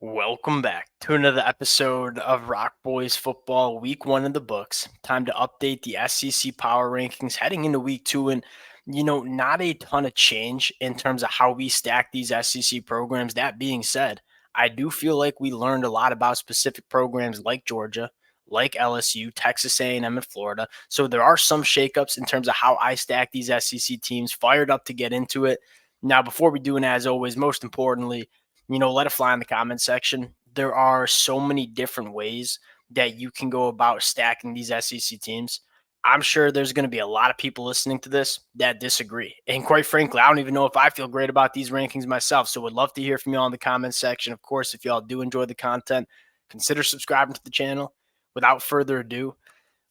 Welcome back to another episode of Rock Boys Football, Week 1 in the books. Time to update the SEC Power Rankings heading into Week 2. And, not a ton of change in terms of how we stack these SEC programs. That being said, I do feel like we learned a lot about specific programs like Georgia, like LSU, Texas A&M, and Florida. So there are some shakeups in terms of how I stack these SEC teams. Fired up to get into it. Now, before we do, and as always, most importantly, let it fly in the comment section. There are so many different ways that you can go about stacking these SEC teams. I'm sure there's going to be a lot of people listening to this that disagree. And quite frankly, I don't even know if I feel great about these rankings myself. So would love to hear from you all in the comment section. Of course, if y'all do enjoy the content, consider subscribing to the channel. Without further ado,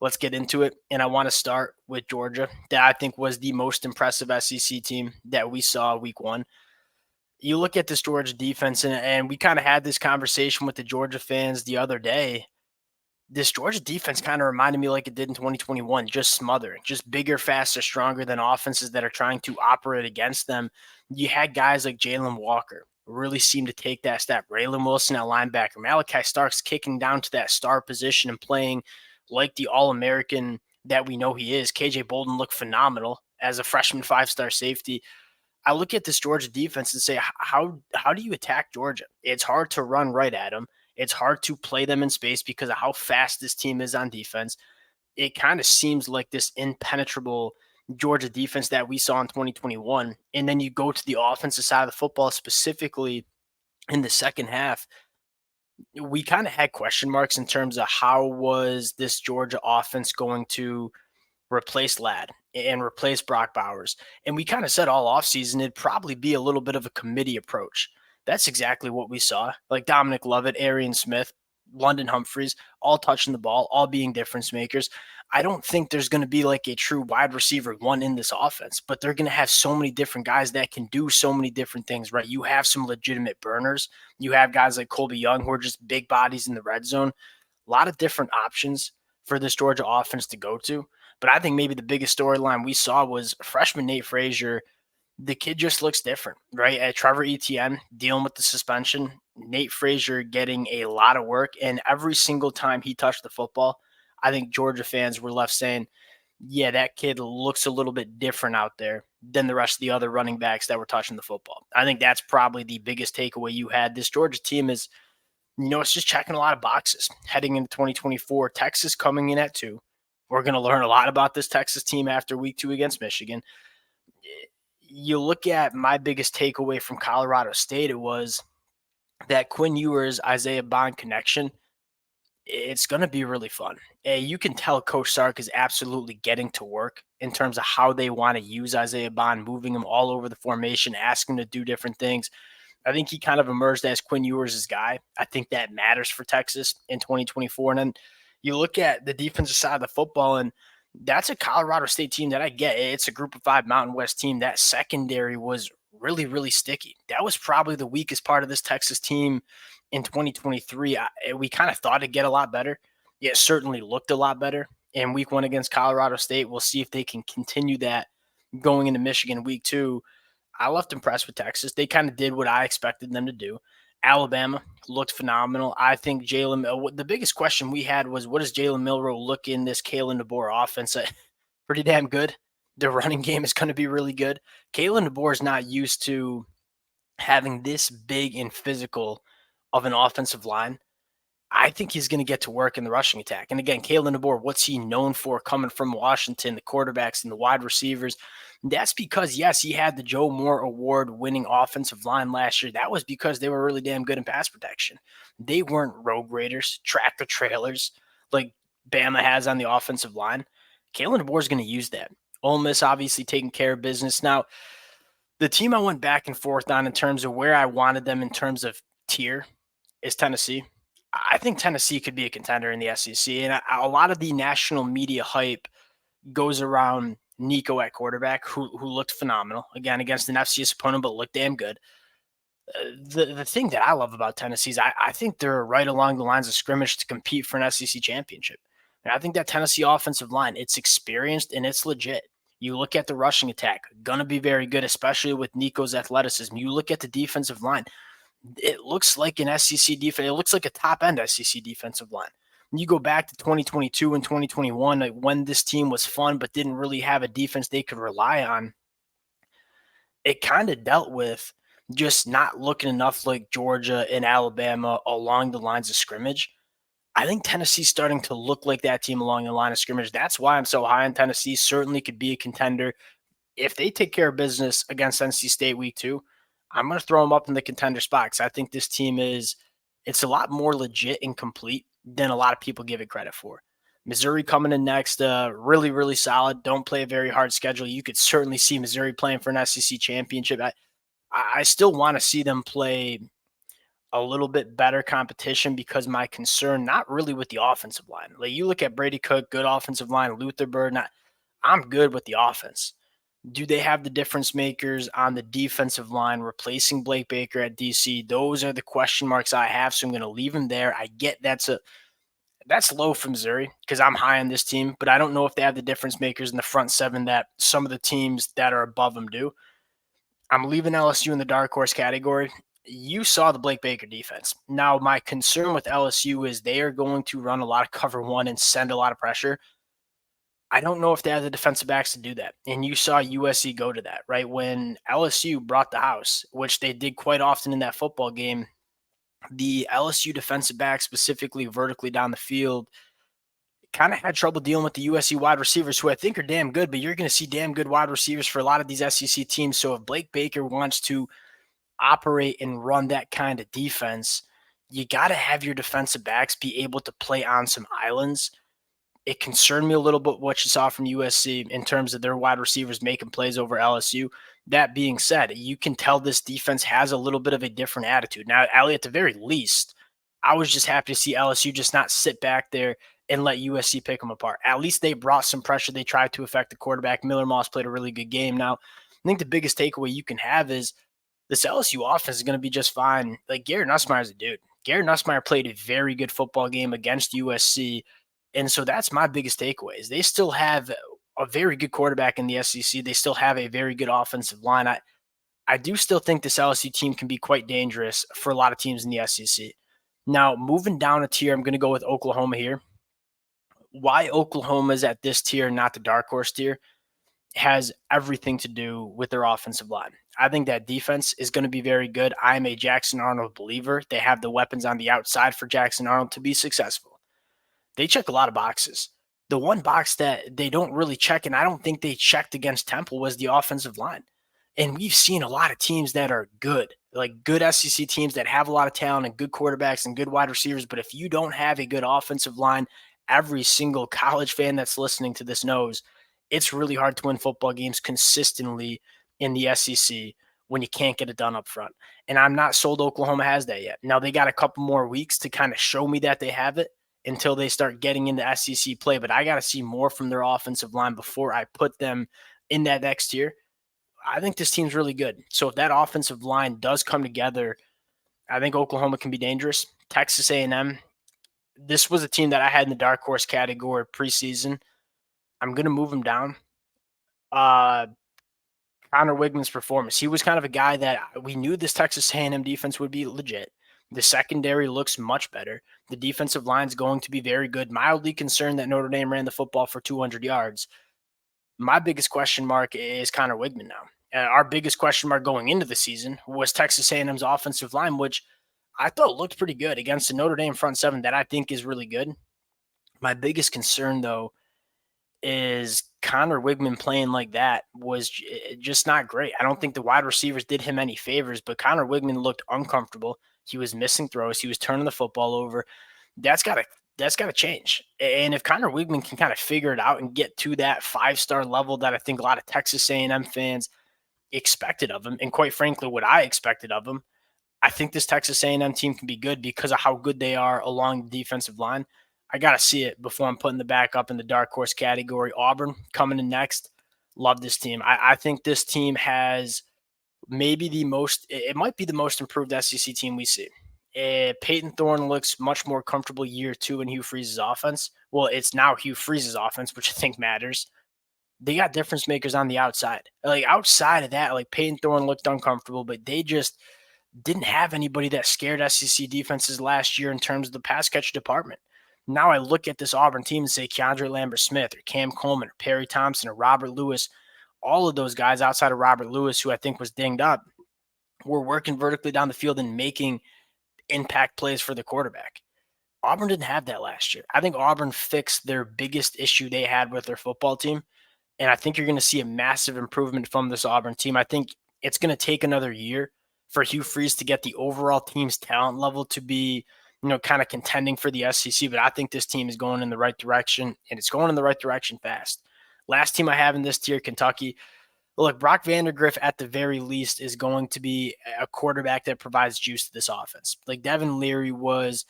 let's get into it. And I want to start with Georgia, that I think was the most impressive SEC team that we saw week 1. You look at this Georgia defense, and we kind of had this conversation with the Georgia fans the other day. This Georgia defense kind of reminded me like it did in 2021, just smothering, just bigger, faster, stronger than offenses that are trying to operate against them. You had guys like Jalen Walker really seem to take that step. Raylan Wilson at linebacker, Malachi Starks kicking down to that star position and playing like the All-American that we know he is. KJ Bolden looked phenomenal as a freshman 5-star safety. I look at this Georgia defense and say, how do you attack Georgia? It's hard to run right at them. It's hard to play them in space because of how fast this team is on defense. It kind of seems like this impenetrable Georgia defense that we saw in 2021. And then you go to the offensive side of the football, specifically in the second half. We kind of had question marks in terms of how was this Georgia offense going to replace Ladd and replace Brock Bowers. And we kind of said all offseason it'd probably be a little bit of a committee approach. That's exactly what we saw. Like Dominic Lovett, Arian Smith, London Humphreys, all touching the ball, all being difference makers. I don't think there's going to be like a true wide receiver one in this offense, but they're going to have so many different guys that can do so many different things, right? You have some legitimate burners. You have guys like Colby Young who are just big bodies in the red zone. A lot of different options for this Georgia offense to go to. But I think maybe the biggest storyline we saw was freshman Nate Frazier. The kid just looks different, right? At Trevor Etienne dealing with the suspension, Nate Frazier getting a lot of work. And every single time he touched the football, I think Georgia fans were left saying, yeah, that kid looks a little bit different out there than the rest of the other running backs that were touching the football. I think that's probably the biggest takeaway you had. This Georgia team is, it's just checking a lot of boxes heading into 2024. Texas coming in at 2. We're going to learn a lot about this Texas team after week 2 against Michigan. You look at my biggest takeaway from Colorado State, it was that Quinn Ewers, Isaiah Bond connection. It's going to be really fun. You can tell Coach Sark is absolutely getting to work in terms of how they want to use Isaiah Bond, moving him all over the formation, asking him to do different things. I think he kind of emerged as Quinn Ewers' guy. I think that matters for Texas in 2024. And then you look at the defensive side of the football, and that's a Colorado State team that I get. It's a group of 5 Mountain West team. That secondary was really, really sticky. That was probably the weakest part of this Texas team in 2023. We kind of thought it'd get a lot better. It certainly looked a lot better in week 1 against Colorado State. We'll see if they can continue that going into Michigan week 2. I left impressed with Texas. They kind of did what I expected them to do. Alabama looked phenomenal. I think the biggest question we had was, what does Jalen Milroe look in this Kalen DeBoer offense? Pretty damn good. Their running game is going to be really good. Kalen DeBoer is not used to having this big and physical of an offensive line. I think he's going to get to work in the rushing attack. And again, Kalen DeBoer, what's he known for coming from Washington, the quarterbacks and the wide receivers? That's because, yes, he had the Joe Moore Award-winning offensive line last year. That was because they were really damn good in pass protection. They weren't road graders, tractor trailers like Bama has on the offensive line. Kalen DeBoer is going to use that. Ole Miss obviously taking care of business. Now, the team I went back and forth on in terms of where I wanted them in terms of tier is Tennessee. I think Tennessee could be a contender in the SEC, and a lot of the national media hype goes around Nico at quarterback, who looked phenomenal, again, against an FCS opponent, but looked damn good. The thing that I love about Tennessee is I think they're right along the lines of scrimmage to compete for an SEC championship. And I think that Tennessee offensive line, it's experienced and it's legit. You look at the rushing attack, going to be very good, especially with Nico's athleticism. You look at the defensive line. it looks like an SEC defense. It looks like a top end SEC defensive line. You go back to 2022 and 2021, like when this team was fun but didn't really have a defense they could rely on. It kind of dealt with just not looking enough like Georgia and Alabama along the lines of scrimmage. I think Tennessee's starting to look like that team along the line of scrimmage. That's why I'm so high on Tennessee. Certainly could be a contender. If they take care of business against NC State week 2, I'm going to throw them up in the contender spot because I think this team it's a lot more legit and complete than a lot of people give it credit for. Missouri coming in next, really, really solid. Don't play a very hard schedule. You could certainly see Missouri playing for an SEC championship. I still want to see them play a little bit better competition because my concern, not really with the offensive line. Like you look at Brady Cook, good offensive line, Luther Bird, I'm good with the offense. Do they have the difference makers on the defensive line replacing Blake Baker at DC? Those are the question marks I have, so I'm going to leave him there. I get that's low from Missouri because I'm high on this team, but I don't know if they have the difference makers in the front seven that some of the teams that are above them do. I'm leaving LSU in the dark horse category. You saw the Blake Baker defense. Now, my concern with LSU is they are going to run a lot of cover one and send a lot of pressure. I don't know if they have the defensive backs to do that. And you saw USC go to that, right? When LSU brought the house, which they did quite often in that football game, the LSU defensive back, specifically vertically down the field, kind of had trouble dealing with the USC wide receivers, who I think are damn good, but you're going to see damn good wide receivers for a lot of these SEC teams. So if Blake Baker wants to operate and run that kind of defense, you got to have your defensive backs be able to play on some islands. It concerned me a little bit what you saw from USC in terms of their wide receivers making plays over LSU. That being said, you can tell this defense has a little bit of a different attitude. Now, Allie, at the very least, I was just happy to see LSU just not sit back there and let USC pick them apart. At least they brought some pressure. They tried to affect the quarterback. Miller Moss played a really good game. Now, I think the biggest takeaway you can have is this LSU offense is going to be just fine. Like Garrett Nussmeier's a dude. Garrett Nussmeier played a very good football game against USC. And so that's my biggest takeaway is they still have a very good quarterback in the SEC. They still have a very good offensive line. I do still think this LSU team can be quite dangerous for a lot of teams in the SEC. Now, moving down a tier, I'm going to go with Oklahoma here. Why Oklahoma is at this tier, not the dark horse tier, has everything to do with their offensive line. I think that defense is going to be very good. I'm a Jackson Arnold believer. They have the weapons on the outside for Jackson Arnold to be successful. They check a lot of boxes. The one box that they don't really check, and I don't think they checked against Temple, was the offensive line. And we've seen a lot of teams that are good, like good SEC teams that have a lot of talent and good quarterbacks and good wide receivers. But if you don't have a good offensive line, every single college fan that's listening to this knows it's really hard to win football games consistently in the SEC when you can't get it done up front. And I'm not sold Oklahoma has that yet. Now, they got a couple more weeks to kind of show me that they have it until they start getting into SEC play. But I got to see more from their offensive line before I put them in that next tier. I think this team's really good. So if that offensive line does come together, I think Oklahoma can be dangerous. Texas A&M, this was a team that I had in the dark horse category preseason. I'm going to move them down. Connor Wigman's performance. He was kind of a guy that we knew this Texas A&M defense would be legit. The secondary looks much better. The defensive line's going to be very good. Mildly concerned that Notre Dame ran the football for 200 yards. My biggest question mark is Connor Wigman now. Our biggest question mark going into the season was Texas A&M's offensive line, which I thought looked pretty good against the Notre Dame front seven that I think is really good. My biggest concern, though, is Connor Wigman playing like that was just not great. I don't think the wide receivers did him any favors, but Connor Wigman looked uncomfortable. He was missing throws. He was turning the football over. That's got to change. And if Connor Wigman can kind of figure it out and get to that 5-star level that I think a lot of Texas A&M fans expected of him, and quite frankly, what I expected of him, I think this Texas A&M team can be good because of how good they are along the defensive line. I got to see it before I'm putting the back up in the dark horse category. Auburn coming in next. Love this team. I think this team has maybe it might be the most improved SEC team we see. Peyton Thorne looks much more comfortable year 2 in Hugh Freeze's offense. Well, it's now Hugh Freeze's offense, which I think matters. They got difference makers on the outside. Like outside of that, like Peyton Thorne looked uncomfortable, but didn't have anybody that scared SEC defenses last year in terms of the pass catch department. Now I look at this Auburn team and say Keandre Lambert-Smith or Cam Coleman or Perry Thompson or Robert Lewis, all of those guys outside of Robert Lewis, who I think was dinged up, were working vertically down the field and making impact plays for the quarterback. Auburn didn't have that last year. I think Auburn fixed their biggest issue they had with their football team, and I think you're going to see a massive improvement from this Auburn team. I think it's going to take another year for Hugh Freeze to get the overall team's talent level to be, kind of contending for the SEC. But I think this team is going in the right direction, and it's going in the right direction fast. Last team I have in this tier, Kentucky. Look, Brock Vandagriff at the very least is going to be a quarterback that provides juice to this offense. Like Devin Leary was,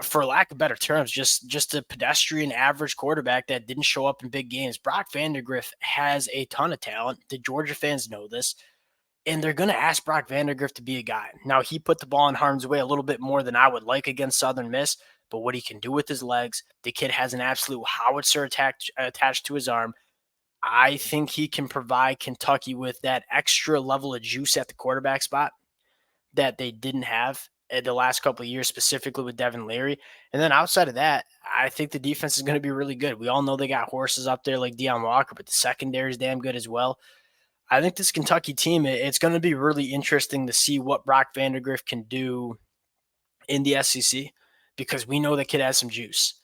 for lack of better terms, just a pedestrian average quarterback that didn't show up in big games. Brock Vandagriff has a ton of talent. The Georgia fans know this, and they're going to ask Brock Vandagriff to be a guy. Now, he put the ball in harm's way a little bit more than I would like against Southern Miss, but what he can do with his legs, the kid has an absolute howitzer attached to his arm. I think he can provide Kentucky with that extra level of juice at the quarterback spot that they didn't have in the last couple of years, specifically with Devin Leary. And then outside of that, I think the defense is going to be really good. We all know they got horses up there like Deion Walker, but the secondary is damn good as well. I think this Kentucky team, it's going to be really interesting to see what Brock Vandagriff can do in the SEC, because we know the kid has some juice.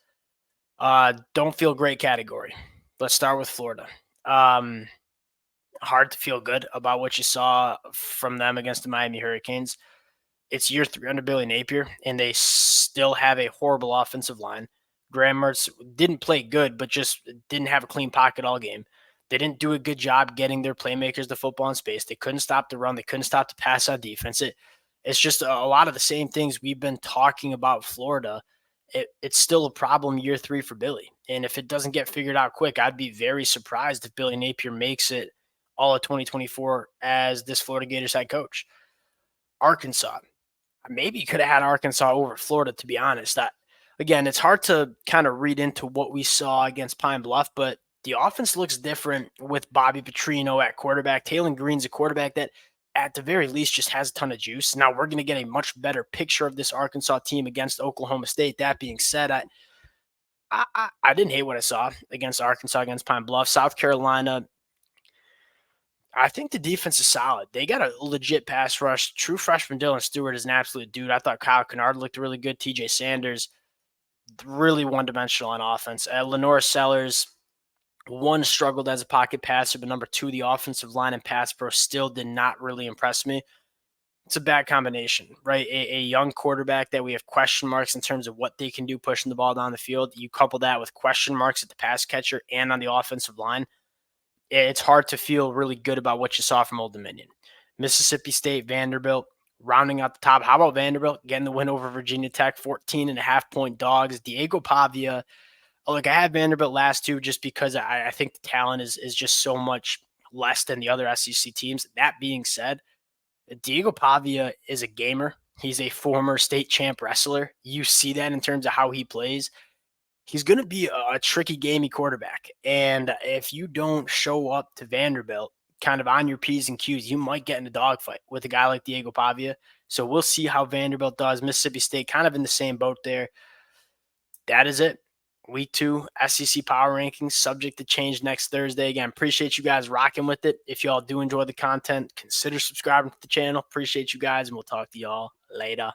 Don't feel great category. Let's start with Florida. Hard to feel good about what you saw from them against the Miami Hurricanes. It's year 3 under Billy Napier, and they still have a horrible offensive line. Graham Mertz didn't play good, but just didn't have a clean pocket all game. They didn't do a good job getting their playmakers the football in space. They couldn't stop the run. They couldn't stop the pass on defense. It's just a lot of the same things we've been talking about Florida. It's still a problem year 3 for Billy. And if it doesn't get figured out quick, I'd be very surprised if Billy Napier makes it all of 2024 as this Florida Gators head coach. Arkansas. Maybe you could have had Arkansas over Florida, to be honest. Again, it's hard to kind of read into what we saw against Pine Bluff, but the offense looks different with Bobby Petrino at quarterback. Taylon Green's a quarterback that, at the very least, just has a ton of juice. Now, we're going to get a much better picture of this Arkansas team against Oklahoma State. That being said, I didn't hate what I saw against Arkansas, against Pine Bluff. South Carolina, I think the defense is solid. They got a legit pass rush. True freshman Dylan Stewart is an absolute dude. I thought Kyle Kennard looked really good. TJ Sanders, really one-dimensional on offense. Lenore Sellers, one, struggled as a pocket passer, but number 2, the offensive line and pass pro still did not really impress me. It's a bad combination, right? A young quarterback that we have question marks in terms of what they can do pushing the ball down the field. You couple that with question marks at the pass catcher and on the offensive line. It's hard to feel really good about what you saw from Old Dominion. Mississippi State, Vanderbilt, rounding out the top. How about Vanderbilt getting the win over Virginia Tech, 14.5-point dogs? Diego Pavia. Look, I had Vanderbilt last 2 just because I think the talent is just so much less than the other SEC teams. That being said, Diego Pavia is a gamer. He's a former state champ wrestler. You see that in terms of how he plays. He's going to be a tricky, gamey quarterback. And if you don't show up to Vanderbilt kind of on your P's and Q's, you might get in a dogfight with a guy like Diego Pavia. So we'll see how Vanderbilt does. Mississippi State kind of in the same boat there. That is it. Week 2 SEC Power Rankings, subject to change next Thursday. Again, appreciate you guys rocking with it. If y'all do enjoy the content, consider subscribing to the channel. Appreciate you guys, and we'll talk to y'all later.